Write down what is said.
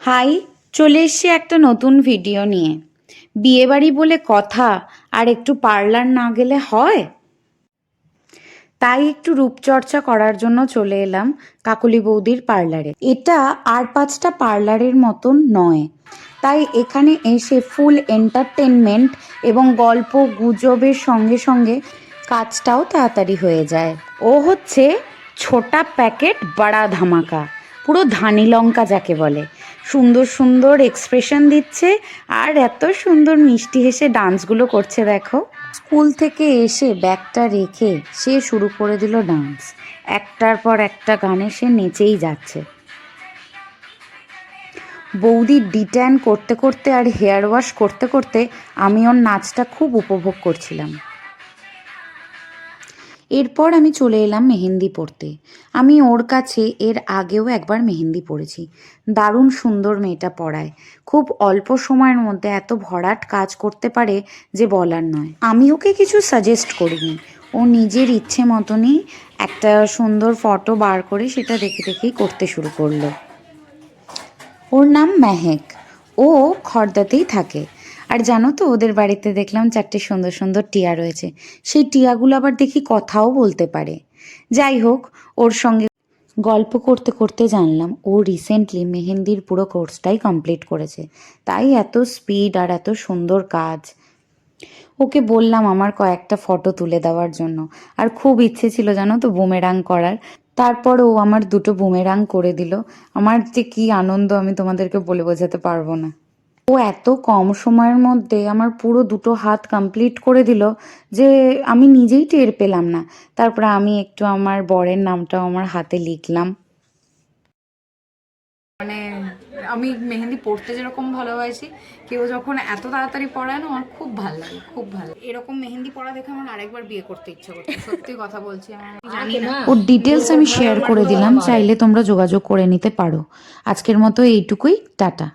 High, চলে এসছি একটা নতুন ভিডিও নিয়ে। বিয়েবাড়ি বলে কথা, আর একটু পার্লার না গেলে হয়? তাই একটু রূপচর্চা করার জন্য চলে এলাম কাকলি বৌদির পার্লারে। এটা আর পাঁচটা পার্লারের মতন নয়, তাই এখানে এসে ফুল এন্টারটেনমেন্ট এবং গল্প গুজবের সঙ্গে সঙ্গে কাজটাও তাড়াতাড়ি হয়ে যায়। ও হচ্ছে ছোটা প্যাকেট বড়া ধামাকা, পুরো ধানি লঙ্কা যাকে বলে। সুন্দর সুন্দর এক্সপ্রেশন দিচ্ছে আর এত সুন্দর মিষ্টি হেসে ডান্সগুলো করছে দেখো। স্কুল থেকে এসে ব্যাগটা রেখে সে শুরু করে দিল ডান্স। একটার পর একটা গানে সে নেচেই যাচ্ছে। বৌদি ডিট্যান করতে করতে আর হেয়ার ওয়াশ করতে করতে আমি ওর নাচটা খুব উপভোগ করছিলাম। এরপর আমি চলে এলাম মেহেন্দি পরতে। আমি ওর কাছে এর আগেও একবার মেহেন্দি পরেছি। দারুণ সুন্দর মেয়েটা পড়ায়, খুব অল্প সময়ের মধ্যে এত ভরাট কাজ করতে পারে যে বলার নয়। আমি ওকে কিছু সাজেস্ট করিনি, ও নিজের ইচ্ছে মতনই একটা সুন্দর ফটো বার করে সেটা দেখে দেখেই করতে শুরু করলো। ওর নাম মেহেক, ও খর্দাতেই থাকে। আর জানো তো, ওদের বাড়িতে দেখলাম 4টে সুন্দর সুন্দর টিয়া রয়েছে। সেই টিয়াগুলো আবার দেখি কথাও বলতে পারে। যাই হোক, ওর সঙ্গে গল্প করতে করতে জানলাম ও রিসেন্টলি মেহেন্দির পুরো কোর্সটাই কমপ্লিট করেছে, তাই এত স্পিড আর এত সুন্দর কাজ। ওকে বললাম আমার কয়েকটা ফটো তুলে দেওয়ার জন্য, আর খুব ইচ্ছে ছিল জানো তো বুমেরাং করার। তারপর ও আমার 2টো বুমেরাং করে দিল। আমার যে কি আনন্দ আমি তোমাদেরকে বলে বোঝাতে পারবো না। ও এত কম সময়ের মধ্যে আমার পুরো 2টো হাত কমপ্লিট করে দিল যে আমি নিজেই টের পেলাম না। তারপরে আমি একটু আমার বরের নামটাও আমার হাতে লিখলাম। মানে আমি মেহেন্দি পড়তে যেরকম ভালোবাসি, কেউ যখন এত তাড়াতাড়ি পড়ায় না, আমার খুব ভালো লাগে, খুব ভালো। এরকম মেহেন্দি পড়া দেখে আমার আরেকবার বিয়ে করতে ইচ্ছা করছে, সত্যি কথা বলছি। আমি জানি না, ওর ডিটেলস আমি শেয়ার করে দিলাম, চাইলে তোমরা যোগাযোগ করে নিতে পারো। আজকের মতো এইটুকুই, টাটা।